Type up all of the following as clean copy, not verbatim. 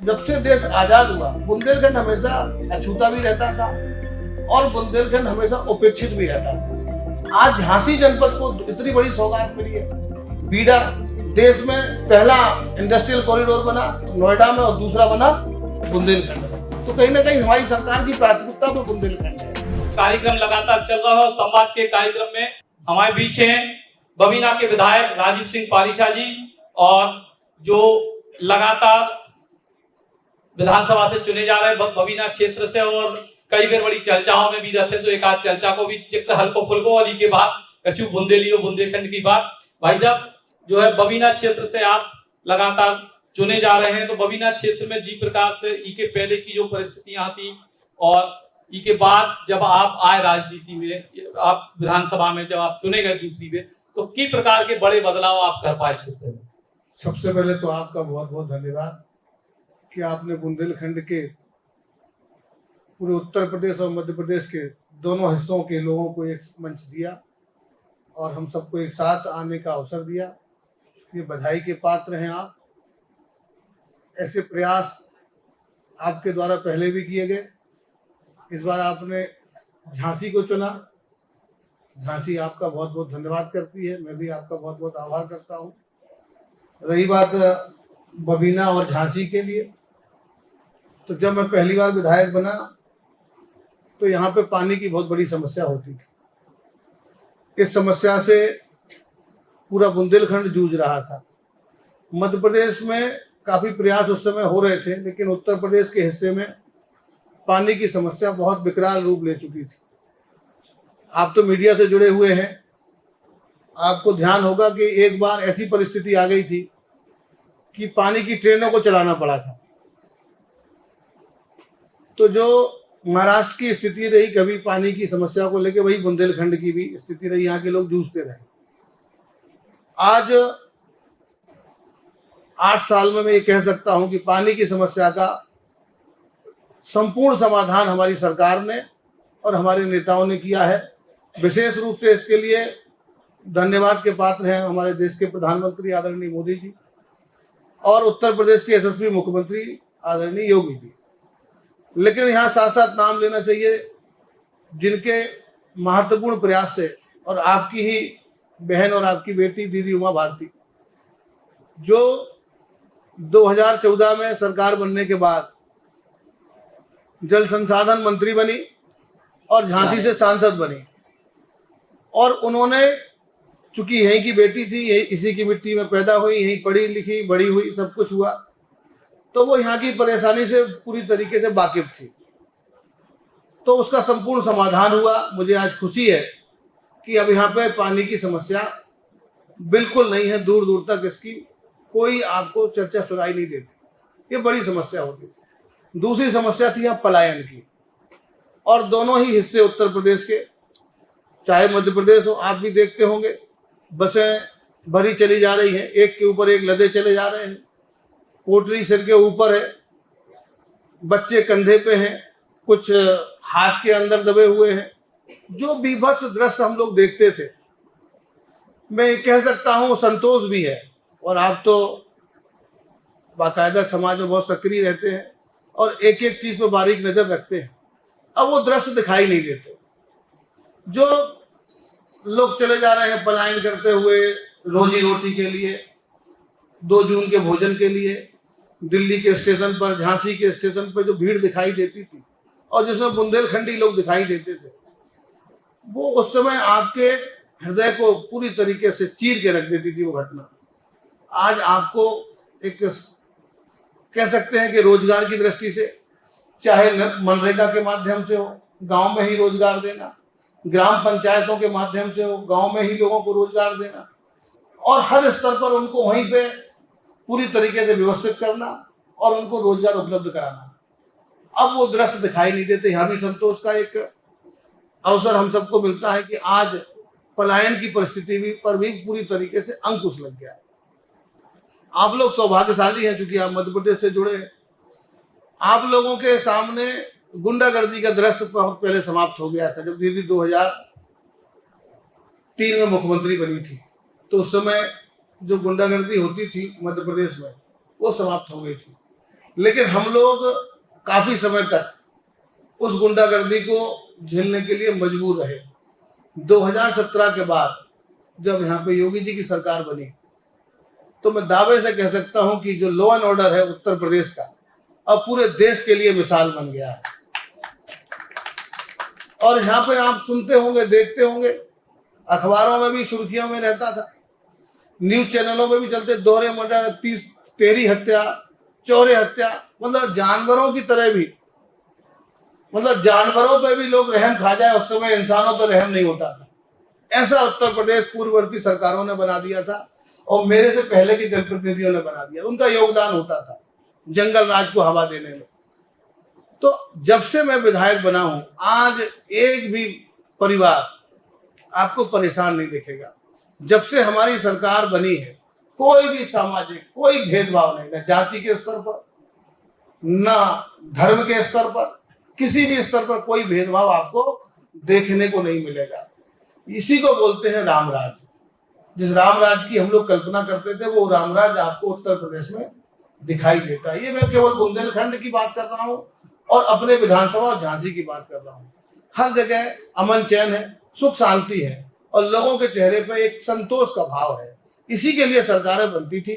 जब से देश आजाद हुआ बुंदेलखंड हमेशा अछूता भी रहता था और बुंदेलखंड हमेशा उपेक्षित भी रहता था। आज झांसी जनपद को इतनी बड़ी सौगात मिली है। बीडा देश में पहला इंडस्ट्रियल कॉरिडोर बना नोएडा में और दूसरा बना बुंदेलखंड में। तो कहीं ना कहीं हमारी सरकार की प्राथमिकता में बुंदेलखंड है। कार्यक्रम लगातार चल रहा है। संवाद के कार्यक्रम में हमारे बीच हैं बबीना के विधायक राजीव सिंह पारीछा जी, और जो लगातार विधानसभा से चुने जा रहे बबीना क्षेत्र से और कई बार बड़ी चर्चाओं में भी रहते, सो एक आध चर्चा को भी जिक्र हल्को फुल्को वाली के बाद कछु बुंदेलियो बुंदेलखंड की बात। भाई साहब जो है बबीना क्षेत्र से आप लगातार चुने जा रहे हैं, तो बबीना क्षेत्र में जी प्रकार से ई के पहले की जो परिस्थितियां थी और ई के बाद जब आप आए राजनीति में, आप विधानसभा में जब आप चुने गए दूसरी बार, तो की प्रकार के बड़े बदलाव आप कर पाए क्षेत्र में? सबसे पहले तो आपका बहुत बहुत धन्यवाद कि आपने बुंदेलखंड के पूरे उत्तर प्रदेश और मध्य प्रदेश के दोनों हिस्सों के लोगों को एक मंच दिया और हम सबको एक साथ आने का अवसर दिया। ये बधाई के पात्र हैं आप। ऐसे प्रयास आपके द्वारा पहले भी किए गए। इस बार आपने झांसी को चुना। झांसी आपका बहुत बहुत धन्यवाद करती है, मैं भी आपका बहुत बहुत आभार करता हूँ। रही बात बबीना और झांसी के लिए, तो जब मैं पहली बार विधायक बना तो यहाँ पे पानी की बहुत बड़ी समस्या होती थी। इस समस्या से पूरा बुंदेलखंड जूझ रहा था। मध्य प्रदेश में काफी प्रयास उस समय हो रहे थे, लेकिन उत्तर प्रदेश के हिस्से में पानी की समस्या बहुत विकराल रूप ले चुकी थी। आप तो मीडिया से जुड़े हुए हैं, आपको ध्यान होगा कि एक बार ऐसी परिस्थिति आ गई थी कि पानी की ट्रेनों को चलाना पड़ा था। तो जो महाराष्ट्र की स्थिति रही कभी पानी की समस्या को लेकर, वही बुंदेलखंड की भी स्थिति रही। यहाँ के लोग जूझते रहे। आज 8 साल में मैं ये कह सकता हूं कि पानी की समस्या का संपूर्ण समाधान हमारी सरकार ने और हमारे नेताओं ने किया है। विशेष रूप से इसके लिए धन्यवाद के पात्र हैं हमारे देश के प्रधानमंत्री आदरणीय मोदी जी और उत्तर प्रदेश के यशस्वी मुख्यमंत्री आदरणीय योगी जी। लेकिन यहाँ साथ साथ नाम लेना चाहिए जिनके महत्वपूर्ण प्रयास से, और आपकी ही बहन और आपकी बेटी दीदी उमा भारती, जो 2014 में सरकार बनने के बाद जल संसाधन मंत्री बनी और झांसी से सांसद बनी, और उन्होंने, चूंकि यहीं की बेटी थी, यही इसी की मिट्टी में पैदा हुई, यहीं पढ़ी लिखी बड़ी हुई, सब कुछ हुआ, तो वो यहाँ की परेशानी से पूरी तरीके से वाकिफ थी। तो उसका संपूर्ण समाधान हुआ। मुझे आज खुशी है कि अब यहाँ पे पानी की समस्या बिल्कुल नहीं है। दूर दूर तक इसकी कोई आपको चर्चा सुनाई नहीं देती। ये बड़ी समस्या होती थी। दूसरी समस्या थी यहाँ पलायन की, और दोनों ही हिस्से उत्तर प्रदेश के, चाहे मध्य प्रदेश हो, आप भी देखते होंगे बसें भरी चली जा रही हैं, एक के ऊपर एक लदे चले जा रहे हैं, पोटरी सिर के ऊपर है, बच्चे कंधे पे हैं, कुछ हाथ के अंदर दबे हुए हैं। जो बीभत्स दृश्य हम लोग देखते थे, मैं कह सकता हूँ संतोष भी है। और आप तो बाकायदा समाज में बहुत सक्रिय रहते हैं और एक एक चीज पर बारीक नजर रखते हैं। अब वो दृश्य दिखाई नहीं देते। जो लोग चले जा रहे हैं पलायन करते हुए रोजी रोटी के लिए, 2 जून के भोजन के लिए, दिल्ली के स्टेशन पर, झांसी के स्टेशन पर जो भीड़ दिखाई देती थी और जिसमें बुंदेलखंडी लोग दिखाई देते थे, वो उस समय आपके हृदय को पूरी तरीके से चीर के रख देती थी वो घटना। आज आपको एक कह सकते हैं कि रोजगार की दृष्टि से, चाहे मनरेगा के माध्यम से हो, गांव में ही रोजगार देना, ग्राम पंचायतों के माध्यम से हो, गांव में ही लोगों को रोजगार देना, और हर स्तर पर उनको वहीं पे पूरी तरीके से व्यवस्थित करना और उनको रोजगार उपलब्ध कराना। अब वो दृश्य दिखाई नहीं देते। यहाँ भी संतोष का एक अवसर हम सबको मिलता है कि आज पलायन की परिस्थिति भी पर भी पूरी तरीके से अंकुश लग गया है। आप लोग सौभाग्यशाली हैं, चूंकि आप मध्य प्रदेश से जुड़े हैं। आप लोगों के सामने गुंडागर्दी का दृश्य बहुत पहले समाप्त हो गया था। जब दीदी 2003 में मुख्यमंत्री बनी थी, तो उस समय जो गुंडागर्दी होती थी मध्य प्रदेश में, वो समाप्त हो गई थी। लेकिन हम लोग काफी समय तक उस गुंडागर्दी को झेलने के लिए मजबूर रहे। 2017 के बाद जब यहाँ पे योगी जी की सरकार बनी, तो मैं दावे से कह सकता हूं कि जो लॉ एंड ऑर्डर है उत्तर प्रदेश का, अब पूरे देश के लिए मिसाल बन गया है। और यहाँ पे आप सुनते होंगे, देखते होंगे, अखबारों में भी सुर्खियों में रहता था, न्यूज चैनलों में भी चलते, दोहरे मर्डर, 30 हत्या, चौरे हत्या, मतलब जानवरों की तरह भी, मतलब जानवरों पे भी लोग रहम खा जाए, उस समय इंसानों पर रहम नहीं होता था। ऐसा उत्तर प्रदेश पूर्ववर्ती सरकारों ने बना दिया था, और मेरे से पहले के जनप्रतिनिधियों ने बना दिया। उनका योगदान होता था जंगल राज को हवा देने में। तो जब से मैं विधायक बना हूं, आज एक भी परिवार आपको परेशान नहीं दिखेगा। जब से हमारी सरकार बनी है, कोई भी सामाजिक कोई भेदभाव नहीं, न जाति के स्तर पर, न धर्म के स्तर पर, किसी भी स्तर पर कोई भेदभाव आपको देखने को नहीं मिलेगा। इसी को बोलते हैं रामराज। जिस रामराज की हम लोग कल्पना करते थे, वो रामराज आपको उत्तर प्रदेश में दिखाई देता है। ये मैं केवल बुंदेलखंड की बात कर रहा हूँ और अपने विधानसभा झांसी की बात कर रहा हूँ। हर जगह अमन चैन है, सुख शांति है, और लोगों के चेहरे पर एक संतोष का भाव है। इसी के लिए सरकारें बनती थी।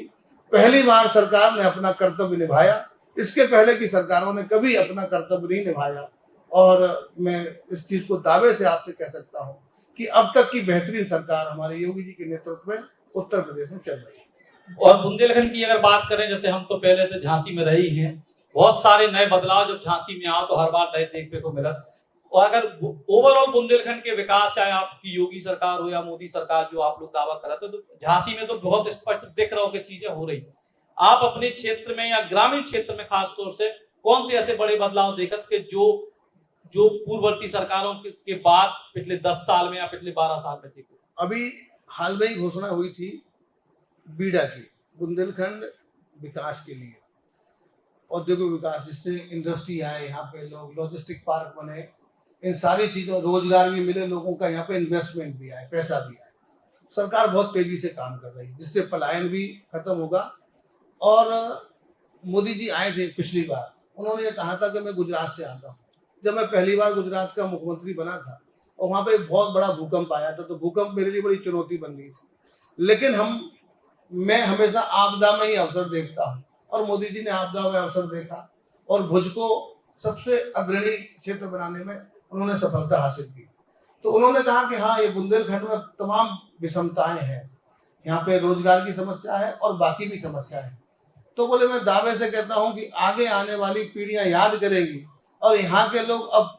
पहली बार सरकार ने अपना कर्तव्य निभाया, इसके पहले की सरकारों ने कभी अपना कर्तव्य नहीं निभाया। और मैं इस चीज को दावे से आपसे कह सकता हूँ कि अब तक की बेहतरीन सरकार हमारे योगी जी के नेतृत्व में उत्तर प्रदेश में चल रही है। और बुंदेलखंड की अगर बात करें, जैसे हम तो पहले तो झांसी में रही हैं, बहुत सारे नए बदलाव जब झांसी में आओ तो हर बार नए देखने को मिला। और अगर ओवरऑल बुंदेलखंड के विकास, चाहे आपकी योगी सरकार हो या मोदी सरकार, जो आप लोग दावा कर रहे थे, तो झांसी में तो बहुत स्पष्ट दिख रहा हो कि चीजें हो रही। आप अपने क्षेत्र में या ग्रामीण क्षेत्र में खासतौर से कौन से ऐसे बड़े बदलाव देखत के जो पूर्ववर्ती सरकारों के बाद पिछले 10 साल में या पिछले 12 साल में देखो? अभी हाल में ही घोषणा हुई थी बीडा की, बुंदेलखंड विकास के लिए, औद्योगिक विकास, जिससे इंडस्ट्री आए, यहाँ पे लोग लॉजिस्टिक पार्क बने, इन सारी चीजों, रोजगार भी मिले लोगों का, यहाँ पे इन्वेस्टमेंट भी आए, पैसा भी आए। सरकार बहुत तेजी से काम कर रही है, जिससे पलायन भी खत्म होगा। और मोदी जी आए थे पिछली बार, उन्होंने ये कहा था कि मैं गुजरात से आता हूँ। जब मैं पहली बार गुजरात का मुख्यमंत्री बना था और वहां पे एक बहुत बड़ा भूकंप आया था, तो भूकंप मेरे लिए बड़ी चुनौती बन गई थी। लेकिन मैं हमेशा आपदा में ही अवसर देखता हूँ, और मोदी जी ने आपदा में अवसर देखा और भुज को सबसे अग्रणी क्षेत्र बनाने में उन्होंने सफलता हासिल की। तो उन्होंने कहा कि हाँ, ये बुंदेलखंड में तमाम विषमताएं हैं, यहाँ पे रोजगार की समस्या है और बाकी भी समस्या है। तो बोले, मैं दावे से कहता हूँ कि आगे आने वाली पीढ़ियां याद करेगी, और यहाँ के लोग अब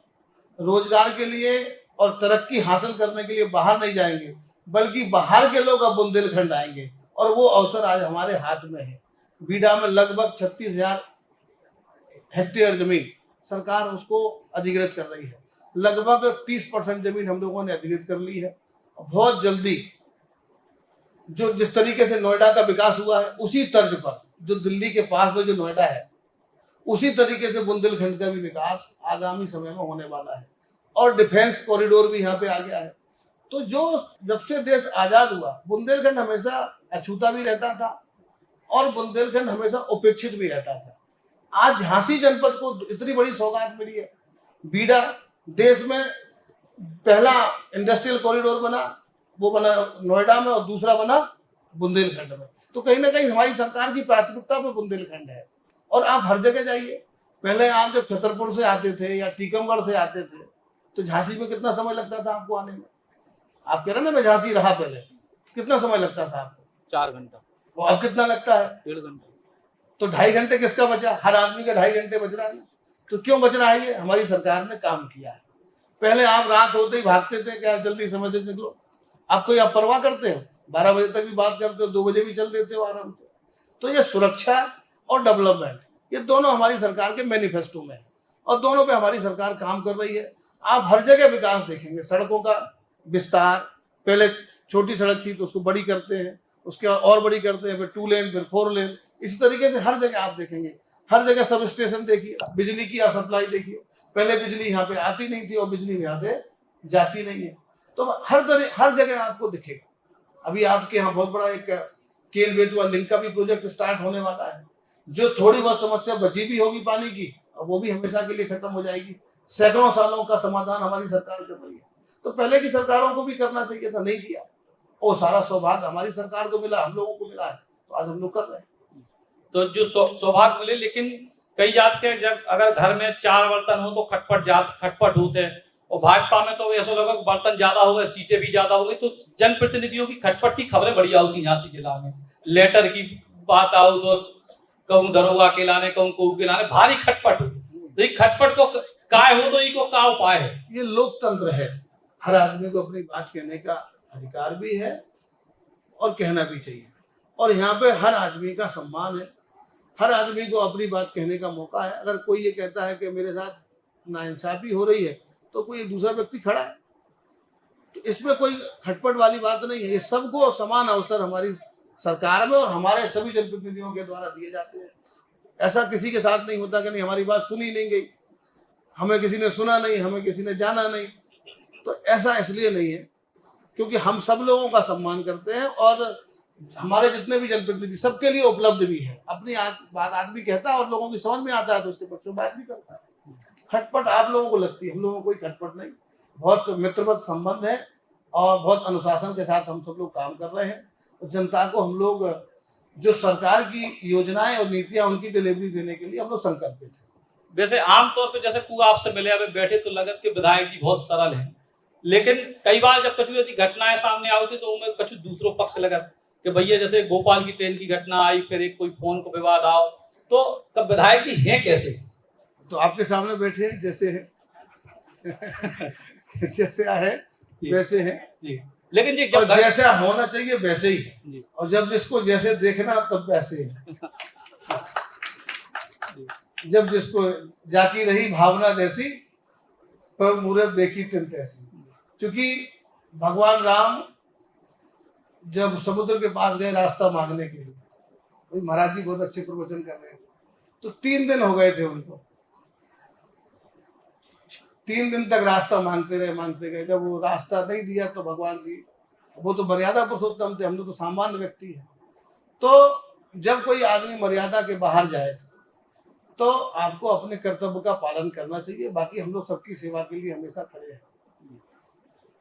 रोजगार के लिए और तरक्की हासिल करने के लिए बाहर नहीं जाएंगे, बल्कि बाहर के लोग अब बुंदेलखंड आएंगे, और वो अवसर आज हमारे हाथ में है। बीडा में लगभग 36,000 हेक्टेयर जमीन सरकार उसको अधिग्रहित कर रही है। लगभग 30% जमीन हम लोगों ने अधिग्रहित कर ली है। बहुत जल्दी जो जिस तरीके से नोएडा का विकास हुआ है, उसी तर्ज पर जो दिल्ली के पास में जो नोएडा है, उसी तरीके से बुंदेलखंड का भी विकास आगामी समय में होने वाला है। और डिफेंस कॉरिडोर भी यहाँ पे आ गया है। तो जो जब से देश आजाद हुआ, बुंदेलखंड हमेशा अछूता भी रहता था और बुंदेलखंड हमेशा उपेक्षित भी रहता था। आज झांसी जनपद को इतनी बड़ी सौगात मिली है। बीडा देश में पहला इंडस्ट्रियल कॉरिडोर बना, वो बना नोएडा में, और दूसरा बना बुंदेलखंड में। तो कहीं ना कहीं हमारी सरकार की प्राथमिकता में बुंदेलखंड है। और आप हर जगह जाइए, पहले आप जब छतरपुर से आते थे या टीकमगढ़ से आते थे, तो झांसी में कितना समय लगता था आपको आने में? आप कह रहे ना, मैं झांसी रहा पहले, कितना समय लगता था आपको? 4 घंटा। वो अब कितना लगता है? 1.5 घंटा। तो 2.5 घंटे किसका बचा? हर आदमी का 2.5 घंटे बच रहा है। तो क्यों बच रहा है? ये हमारी सरकार ने काम किया है। पहले आप रात होते ही भागते थे, क्या जल्दी समझ से निकलो। आप कोई आप परवाह करते हो? 12 बजे तक भी बात करते हो, 2 बजे भी चल देते हो आराम से। तो ये सुरक्षा और डेवलपमेंट, ये दोनों हमारी सरकार के मैनिफेस्टो में है, और दोनों पे हमारी सरकार काम कर रही है। आप हर जगह विकास देखेंगे, सड़कों का विस्तार, पहले छोटी सड़क थी तो उसको बड़ी करते हैं, उसके और बड़ी करते हैं, फिर 2 लेन, फिर 4 लेन, इसी तरीके से हर जगह आप देखेंगे। हर जगह सब स्टेशन देखिए, बिजली की सप्लाई देखिए। पहले बिजली यहाँ पे आती नहीं थी और बिजली यहाँ से जाती नहीं है। तो हर जगह आपको दिखेगा। अभी आपके यहाँ बहुत बड़ा एक केन बेतवा लिंक का भी प्रोजेक्ट स्टार्ट होने वाला है, जो थोड़ी बहुत समस्या बची भी होगी पानी की, वो भी हमेशा के लिए खत्म हो जाएगी। सैकड़ों सालों का समाधान हमारी सरकार कर रही है, तो पहले की सरकारों को भी करना चाहिए था, नहीं किया। वो सारा सौभाग्य हमारी सरकार को मिला, हम लोगों को मिला है, तो आज हम लोग कर रहे हैं। तो जो सौभाग्य मिले, लेकिन कई जात के जब अगर घर में 4 बर्तन हो तो खटपट होते हैं, और भाजपा में तो ऐसा लगा बर्तन ज्यादा हो गए, सीटें भी ज्यादा हो गई, तो जनप्रतिनिधियों की खटपट की खबरें बढ़िया होती यहाँ से जिला में। लेटर की बात आओ तो कहूँ दरोगा के लाने, कहूँ कोर्ट के लाने, भारी खटपट हो। तो ये खटपट को काय हो तो इको का उपाय है? ये लोकतंत्र है, हर आदमी को अपनी बात कहने का अधिकार भी है और कहना भी चाहिए, और यहाँ पे हर आदमी का सम्मान है, हर आदमी को अपनी बात कहने का मौका है। अगर कोई ये कहता है कि मेरे साथ नाइंसाफी हो रही है, तो कोई एक दूसरा व्यक्ति खड़ा है, तो इसमें कोई खटपट वाली बात नहीं है। ये सबको समान अवसर हमारी सरकार में और हमारे सभी जनप्रतिनिधियों के द्वारा दिए जाते हैं। ऐसा किसी के साथ नहीं होता कि नहीं हमारी बात सुनी नहीं गई, हमें किसी ने सुना नहीं, हमें किसी ने जाना नहीं। तो ऐसा इसलिए नहीं है क्योंकि हम सब लोगों का सम्मान करते हैं, और हमारे जितने भी जनप्रतिनिधि सबके लिए उपलब्ध भी है। अपनी बात आदमी कहता है और लोगों की समझ में आता है तो उसके पक्ष में बात भी करता है। खटपट आप लोगों को लगती है, हम लोगों को कोई खटपट नहीं, बहुत मित्रवत संबंध है और बहुत अनुशासन के साथ हम सब लोग काम कर रहे हैं। और जनता को हम लोग जो सरकार की योजनाएं और नीतियां उनकी डिलीवरी देने के लिए हम लोग संकल्पित हैं। वैसे आमतौर पे जैसे तू आपसे मिले अभी बैठे तो लगत के विधायक जी बहुत सरल है, लेकिन कई बार जब कछु ऐसी घटनाएं सामने आती तो उनमें कछु दूसरों पक्ष लगत कि भैया जैसे भोपाल की ट्रेन की घटना आई, फिर एक कोई फोन को विवाद आओ, तो तब विधायक जी हैं कैसे? तो आपके सामने बैठे हैं, जैसे हैं जैसे है वैसे हैं जी। लेकिन जी और जैसा होना चाहिए वैसे ही है, और जब जिसको जैसे देखना तब वैसे ही। जब जिसको जाती रही भावना जैसी, पर मूरत देखी तिल तैसी। क्योंकि भगवान राम जब समुद्र के पास गए रास्ता मांगने के लिए, वही महाराज जी बहुत अच्छे प्रवचन कर रहे थे, तो 3 दिन हो गए थे उनको, 3 दिन तक रास्ता मांगते गए। जब वो रास्ता नहीं दिया तो भगवान जी, वो तो मर्यादा पुरुषोत्तम थे, हम लोग तो सामान्य व्यक्ति हैं। तो जब कोई आदमी मर्यादा के बाहर जाए तो आपको अपने कर्तव्य का पालन करना चाहिए, बाकी हम लोग सबकी सेवा के लिए हमेशा खड़े हैं।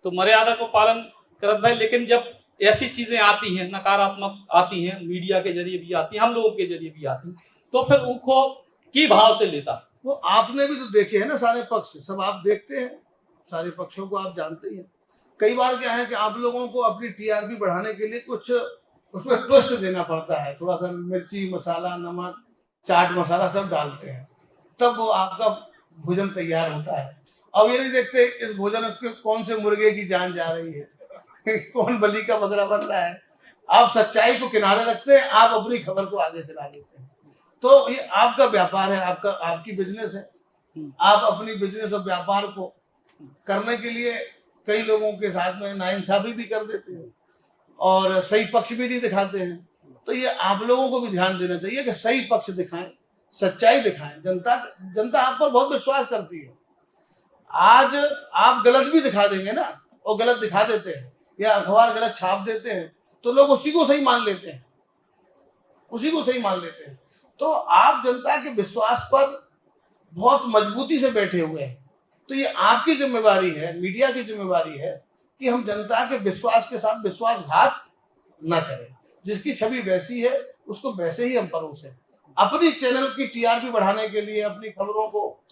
तो मर्यादा को पालन करत भाई, लेकिन जब ऐसी चीजें आती हैं, नकारात्मक आती हैं, मीडिया के जरिए भी आती हैं, हम लोगों के जरिए भी आती हैं, तो फिर उनको की भाव से लेता? वो आपने भी तो देखे हैं ना, सारे पक्ष सब आप देखते हैं, सारे पक्षों को आप जानते ही हैं। कई बार क्या है कि आप लोगों को अपनी टीआरपी बढ़ाने के लिए कुछ उसमें ट्विस्ट देना पड़ता है, थोड़ा सा मिर्ची मसाला नमक चाट मसाला सब डालते हैं, तब वो आपका भोजन तैयार होता है। अब ये नहीं देखते इस भोजन में कौन से मुर्गे की जान जा रही है कौन बलि का बकरा बन रहा है। आप सच्चाई को किनारे रखते हैं, आप अपनी खबर को आगे चला देते हैं। तो ये आपका व्यापार है, आपकी बिजनेस है, आप अपनी बिजनेस और व्यापार को करने के लिए कई लोगों के साथ में नाइंसाफी भी कर देते हैं और सही पक्ष भी नहीं दिखाते हैं। तो ये आप लोगों को भी ध्यान देना चाहिए कि सही पक्ष दिखाएं, सच्चाई दिखाएं। जनता आप पर बहुत विश्वास करती है। आज आप गलत भी दिखा देंगे ना, और गलत दिखा देते हैं या अखबार गलत छाप देते हैं, तो लोग उसी को सही मान लेते हैं, उसी को सही मान लेते हैं। तो आप जनता के विश्वास पर बहुत मजबूती से बैठे हुए हैं। तो ये आपकी जिम्मेवारी है, मीडिया की जिम्मेवारी है कि हम जनता के विश्वास के साथ विश्वासघात न करें। जिसकी छवि वैसी है उसको वैसे ही हम परोसें। अपनी चैनल की टीआरपी बढ़ाने के लिए, अपनी खबरों को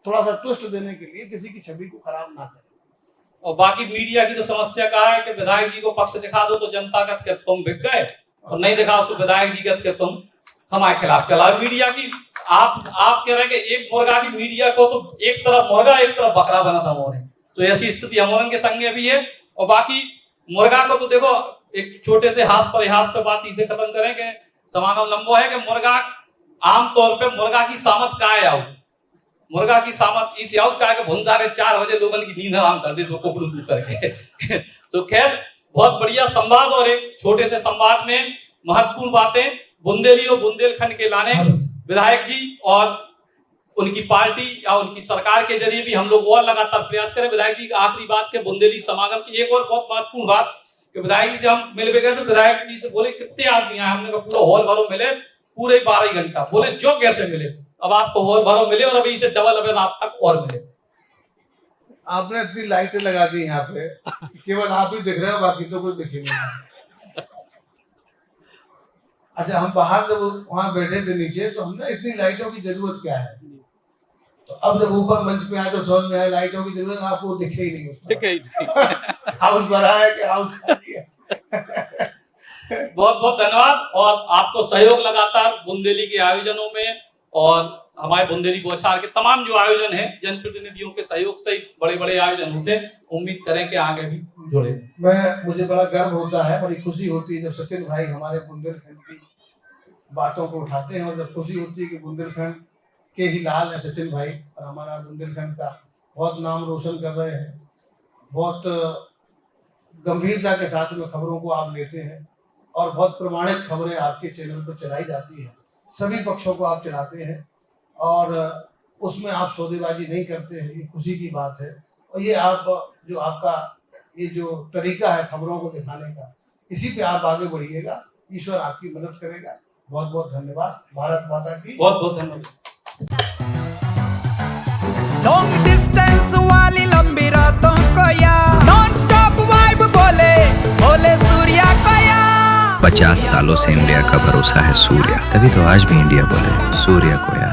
थोड़ा सा ट्विस्ट देने के लिए किसी की छवि को खराब ना करें। और बाकी मीडिया की तो समस्या कहा है कि विधायक जी को पक्ष दिखा दो तो जनता का तुम बिक गए, और नहीं दिखाओ तो विधायक जी का तुम हमारे खिलाफ चला। मीडिया की आप कह रहे हैं कि एक मुर्गा की मीडिया को तो एक तरफ मुर्गा एक तरफ बकरा बना था मोरे, तो ऐसी स्थिति हम के संग भी है। और बाकी मुर्गा को तो देखो एक छोटे से हास पर बात इसे खत्म करें कि समागम लंबो है कि मुर्गा आमतौर पे मुर्गा की सामत का है आओ, मुर्गा की सामत इस आउट का भुनसारे 4 बजे लोगों की नींद हराम कर दी तो कुकड़ू करके तो खैर बहुत बढ़िया संवाद, और एक छोटे से संवाद में महत्वपूर्ण बातें बुंदेली और बुंदेलखंड के लाने विधायक जी और उनकी पार्टी या उनकी सरकार के जरिए भी हम लोग और लगातार प्रयास करें। विधायक जी की आखिरी बात के बुंदेली समागम की एक और बहुत महत्वपूर्ण बात कि विधायक जी से हम मिल भी गए तो विधायक जी से बोले कितने आदमी आए, हमने कहा पूरा हॉल भरो मिले पूरे 12 घंटा। बोले जो कैसे मिले, अब आपको और भरो मिले और अभी इसे डबल अब आप तक और मिले। आपने इतनी लाइटें लगा दी यहाँ पे, केवल आप ही दिख रहे हो, बाकी तो कोई दिखे नहीं। अच्छा, हम बाहर जब वहां बैठे थे नीचे, तो हमने इतनी लाइटों की जरूरत क्या है, तो अब जब ऊपर मंच पे आए तो समझ में आया लाइटों की जरूरत आपको दिखे ही नहीं। दिखे ही नहीं। हाउस भरा है कि हाउस खाली है। बहुत बहुत धन्यवाद, और आपको सहयोग लगातार बुंदेली के आयोजनों में और हमारे बुंदेली बौछार के तमाम जो आयोजन हैं, जनप्रतिनिधियों के सहयोग से बड़े बड़े आयोजन होते हैं। उम्मीद करें कि आगे भी जुड़े। मुझे बड़ा गर्व होता है, बड़ी खुशी होती है जब सचिन भाई हमारे बुंदेलखंड की बातों को उठाते हैं, और जब खुशी होती है कि बुंदेलखंड के ही लाल है सचिन भाई, और हमारा बुंदेलखंड का बहुत नाम रोशन कर रहे हैं। बहुत गंभीरता के साथ में खबरों को आप लेते हैं, और बहुत प्रमाणित खबरें आपके चैनल पर चलाई जाती है। सभी पक्षों को आप चलाते हैं, और उसमें आप सौदेबाजी नहीं करते हैं, ये खुशी की बात है। और ये आप जो आपका ये जो तरीका है खबरों को दिखाने का, इसी पे आप आगे बढ़िएगा, ईश्वर आपकी मदद करेगा। बहुत बहुत धन्यवाद। भारत माता की बहुत बहुत धन्यवाद। लॉन्ग डिस्टेंस वाली लंबी रातों को यार, नॉन स्टॉप वाइब बोले बोले सूर्या को यार। 50 सालों से इंडिया का भरोसा है सूर्या, तभी तो आज भी इंडिया बोले सूर्या को यार।